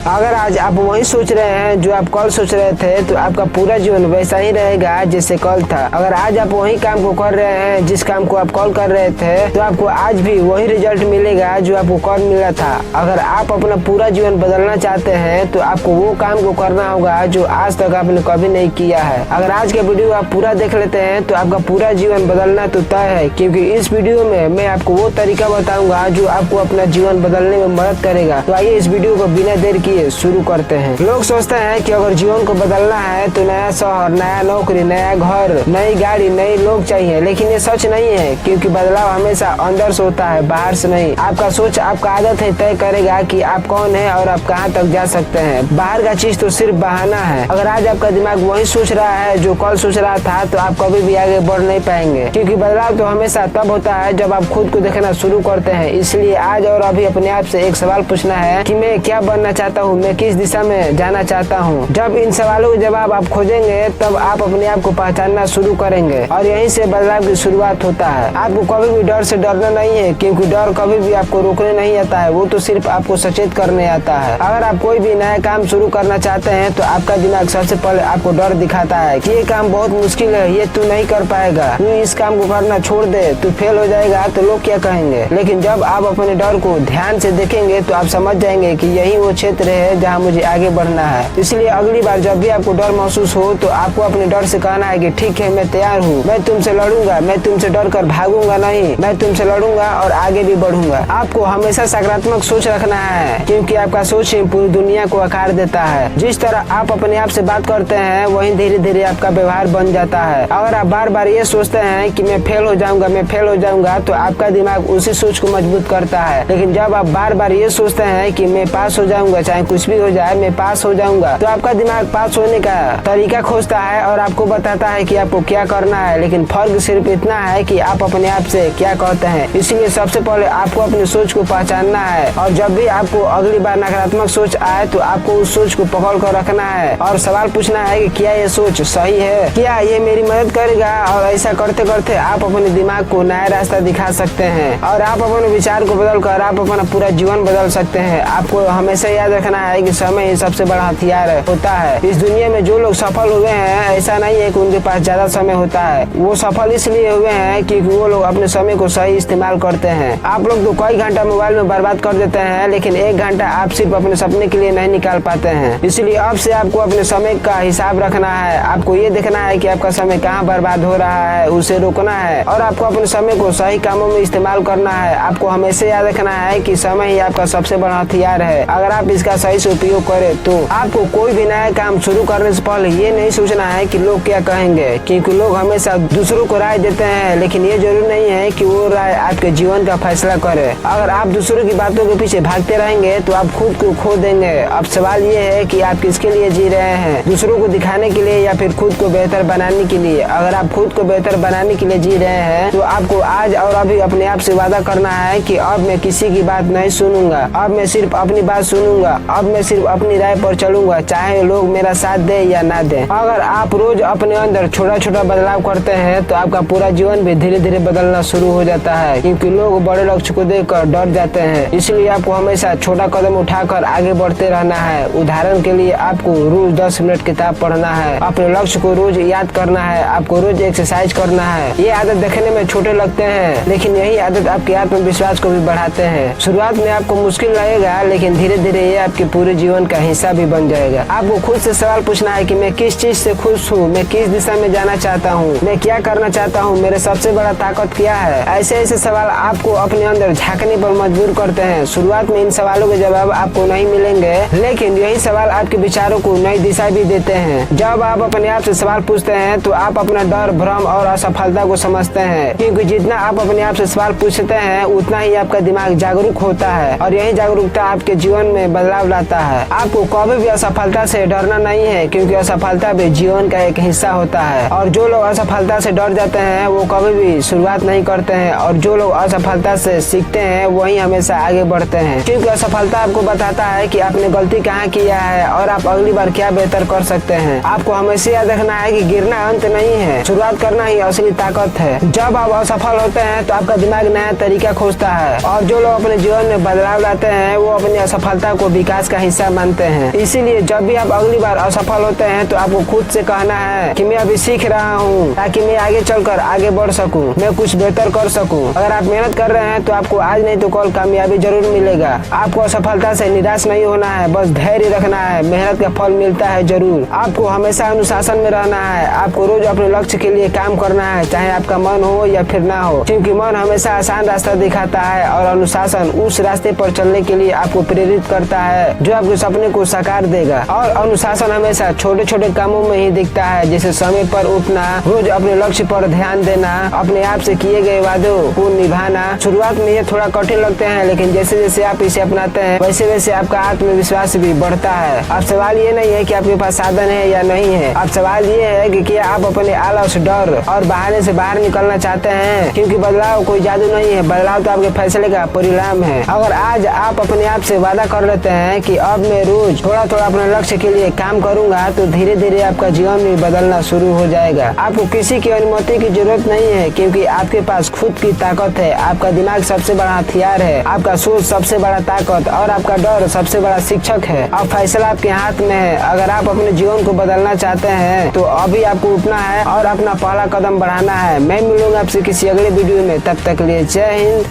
अगर आज आप वही सोच रहे हैं जो आप कल सोच रहे थे तो आपका पूरा जीवन वैसा ही रहेगा जैसे कल था। अगर आज आप वही काम को कर रहे हैं जिस काम को आप कल कर रहे थे तो आपको आज भी वही रिजल्ट मिलेगा जो आपको कल मिला था। अगर आप अपना पूरा जीवन बदलना चाहते हैं तो आपको वो काम को करना होगा जो आज तक आपने कभी नहीं किया है। अगर आज का वीडियो आप पूरा देख लेते हैं तो आपका पूरा जीवन बदलना तो तय है, क्योंकि इस वीडियो में मैं आपको वो तरीका बताऊंगा जो आपको अपना जीवन बदलने में मदद करेगा। तो आइए इस वीडियो को बिना देर किए शुरू करते हैं। लोग सोचते हैं कि अगर जीवन को बदलना है तो नया शहर, नया नौकरी, नया घर, नई गाड़ी, नए लोग चाहिए, लेकिन ये सच नहीं है, क्योंकि बदलाव हमेशा अंदर से होता है, बाहर से नहीं। आपका सोच, आपका आदत है तय करेगा कि आप कौन है और आप कहां तक जा सकते हैं। बाहर का चीज तो सिर्फ बहाना है। अगर आज आपका दिमाग वही सोच रहा है जो कल सोच रहा था तो आप कभी भी आगे बढ़ नहीं पाएंगे, क्योंकि बदलाव तो हमेशा तब होता है जब आप खुद को देखना शुरू करते हैं। इसलिए आज और अभी अपने आप से एक सवाल पूछना है कि मैं क्या बनना चाहता हूँ, मैं किस दिशा में जाना चाहता हूँ। जब इन सवालों के जवाब आप खोजेंगे तब आप अपने आप को पहचानना शुरू करेंगे और यहीं से बदलाव की शुरुआत होता है। आपको कभी भी डर से डरना नहीं है, क्योंकि डर कभी भी आपको रोकने नहीं आता है, वो तो सिर्फ आपको सचेत करने आता है। अगर आप कोई भी नया काम शुरू करना चाहते हैं तो आपका दिमाग सबसे पहले आपको डर दिखाता है कि ये काम बहुत मुश्किल है, ये तू नहीं कर पाएगा, तू इस काम को करना छोड़ दे, तू फेल हो जाएगा तो लोग क्या कहेंगे। लेकिन जब आप अपने डर को ध्यान से देखेंगे तो आप समझ जाएंगे कि यही वो क्षेत्र है जहाँ मुझे आगे बढ़ना है। इसलिए अगली बार जब भी आपको डर महसूस हो तो आपको अपने डर से कहना है कि ठीक है, मैं तैयार हूँ, मैं तुमसे लड़ूंगा, मैं तुमसे डर कर भागूंगा नहीं, मैं तुमसे लड़ूंगा और आगे भी बढ़ूंगा। आपको हमेशा सकारात्मक सोच रखना है, क्योंकि आपका सोच ही पूरी दुनिया को आकार देता है। जिस तरह आप अपने आप से बात करते हैं वही धीरे धीरे आपका व्यवहार बन जाता है। अगर आप बार बार ये सोचते हैं कि मैं फेल हो जाऊंगा, मैं फेल हो जाऊंगा, तो आपका दिमाग उसी सोच को मजबूत करता है। लेकिन जब आप बार बार ये सोचते हैं कि मैं पास हो जाऊंगा, चाहे कुछ भी हो जाए मैं पास हो जाऊंगा, तो आपका दिमाग पास होने का तरीका खोजता है और आपको बताता है कि आपको क्या करना है। लेकिन फर्क सिर्फ इतना है कि आप अपने आप से क्या कहते हैं। इसलिए सबसे पहले आपको अपनी सोच को पहचानना है, और जब भी आपको अगली बार नकारात्मक सोच आए तो आपको उस सोच को पकड़ कर रखना है और सवाल पूछना है कि क्या ये सोच सही है, क्या ये मेरी मदद करेगा। और ऐसा करते करते आप अपने दिमाग को नया रास्ता दिखा सकते हैं और आप अपने विचार को बदल कर आप अपना पूरा जीवन बदल सकते हैं। आपको हमेशा याद रखना है कि समय ही सबसे बड़ा हथियार होता है। इस दुनिया में जो लोग सफल हुए हैं ऐसा नहीं है कि उनके पास ज्यादा समय होता है, वो सफल इसलिए हुए हैं क्योंकि वो लोग अपने समय को सही इस्तेमाल करते हैं। आप लोग तो कई घंटा मोबाइल में बर्बाद कर देते हैं, लेकिन एक घंटा आप सिर्फ अपने सपने के लिए नहीं निकाल पाते हैं। इसलिए अब से आपको अपने समय का हिसाब रखना है। आपको ये देखना है कि आपका समय कहाँ बर्बाद हो रहा है, उसे रोकना है और आपको अपने समय को सही कामों में इस्तेमाल करना है। आपको हमेशा याद रखना है कि समय ही आपका सबसे बड़ा हथियार है। अगर आप इसका सही से उपयोग करें तो आपको कोई भी नया काम शुरू करने से पहले ये नहीं सोचना है कि लोग क्या कहेंगे, क्योंकि लोग हमेशा दूसरों को राय देते हैं, लेकिन ये जरूरी नहीं है कि वो राय आपके जीवन का फैसला करे। अगर आप दूसरों की बातों के पीछे भागते रहेंगे तो आप खुद को खो देंगे। अब सवाल ये है कि आप किसके लिए जी रहे हैं, दूसरों को दिखाने के लिए या फिर खुद को बेहतर बनाने के लिए। अगर आप खुद को बेहतर बनाने के लिए जी रहे हैं तो आपको आज और अभी अपने आप से वादा करना है कि अब मैं किसी की बात नहीं सुनूंगा, अब मैं सिर्फ अपनी बात सुनूंगा, अब मैं सिर्फ अपनी राय पर चलूंगा, चाहे लोग मेरा साथ दे या ना दे। अगर आप रोज अपने अंदर छोटा छोटा बदलाव करते हैं तो आपका पूरा जीवन भी धीरे धीरे बदलना शुरू हो जाता है, क्योंकि लोग बड़े लक्ष्य को देखकर डर जाते हैं। इसलिए आपको हमेशा छोटा कदम उठाकर आगे बढ़ते रहना है। उदाहरण के लिए आपको रोज 10 मिनट किताब पढ़ना है, अपने लक्ष्य को रोज याद करना है, आपको रोज एक्सरसाइज करना है। ये आदत देखने में छोटे लगते हैं, लेकिन यही आदत आपके आत्मविश्वास को भी बढ़ाते हैं। शुरुआत में आपको मुश्किल लगेगा, लेकिन धीरे धीरे ये आपके पूरे जीवन का हिस्सा भी बन जाएगा। आपको खुद से सवाल पूछना है कि मैं किस चीज से खुश हूँ, मैं किस दिशा में जाना चाहता हूँ, मैं क्या करना चाहता हूँ, मेरे सबसे बड़ा ताकत क्या है। ऐसे ऐसे सवाल आपको अपने अंदर झांकने पर मजबूर करते हैं। शुरुआत में इन सवालों के जवाब आपको नहीं मिलेंगे, लेकिन यही सवाल आपके विचारों को नई दिशा भी देते हैं। जब आप अपने आप से सवाल पूछते हैं तो आप अपना डर, भ्रम और असफलता को समझते हैं, क्योंकि जितना आप अपने आप से सवाल पूछते हैं उतना ही आपका दिमाग जागरूक होता है और यही जागरूकता आपके जीवन में बदलाव लाता है। आपको कभी भी असफलता से डरना नहीं है, क्योंकि असफलता भी जीवन का एक हिस्सा होता है। और जो लोग असफलता से डर जाते हैं वो कभी भी शुरुआत नहीं करते हैं, और जो लोग असफलता से सीखते हैं वही हमेशा आगे बढ़ते हैं, क्योंकि असफलता आपको बताता है कि आपने गलती कहाँ किया है और आप अगली बार क्या बेहतर कर सकते हैं। आपको हमेशा याद रखना है कि गिरना अंत नहीं है, शुरुआत करना ही असली ताकत है। जब आप असफल होते हैं तो आपका दिमाग नया तरीका खोजता है, और जो लोग अपने जीवन में बदलाव लाते हैं वो अपनी असफलता को भी विकास का हिस्सा मानते हैं। इसीलिए जब भी आप अगली बार असफल होते हैं तो आपको खुद से कहना है कि मैं अभी सीख रहा हूँ ताकि मैं आगे चलकर आगे बढ़ सकूँ, मैं कुछ बेहतर कर सकूँ। अगर आप मेहनत कर रहे हैं तो आपको आज नहीं तो कल कामयाबी जरूर मिलेगा। आपको असफलता से निराश नहीं होना है, बस धैर्य रखना है, मेहनत का फल मिलता है जरूर। आपको हमेशा अनुशासन में रहना है, आपको रोज अपने लक्ष्य के लिए काम करना है, चाहे आपका मन हो या फिर ना हो, क्योंकि मन हमेशा आसान रास्ता दिखाता है और अनुशासन उस रास्ते पर चलने के लिए आपको प्रेरित करता है जो आपके सपने को साकार देगा। और अनुशासन हमेशा छोटे छोटे कामों में ही दिखता है, जैसे समय पर उठना, रोज अपने लक्ष्य पर ध्यान देना, अपने आप से किए गए वादों को निभाना। शुरुआत में ये थोड़ा कठिन लगते हैं, लेकिन जैसे जैसे आप इसे अपनाते हैं वैसे वैसे आपका आत्मविश्वास भी बढ़ता है। अब सवाल ये नहीं है कि आपके पास साधन है या नहीं है, अब सवाल ये है कि क्या आप अपने आलस, डर और बहाने से बाहर निकलना चाहते हैं, क्योंकि बदलाव कोई जादू नहीं है, बदलाव तो आपके फैसले का परिणाम है। अगर आज आप अपने आप से वादा कर लेते हैं कि अब मैं रोज थोड़ा थोड़ा अपने लक्ष्य के लिए काम करूंगा, तो धीरे धीरे आपका जीवन भी बदलना शुरू हो जाएगा। आपको किसी की अनुमति की जरूरत नहीं है, क्योंकि आपके पास खुद की ताकत है। आपका दिमाग सबसे बड़ा हथियार है, आपका सोच सबसे बड़ा ताकत और आपका डर सबसे बड़ा शिक्षक है। अब फैसला आपके हाथ में है। अगर आप अपने जीवन को बदलना चाहते हैं तो अभी आपको उठना है और अपना पहला कदम बढ़ाना है। मैं मिलूंगा आपसे किसी अगले वीडियो में, तब तक लिए जय हिंद,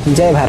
जय भारत।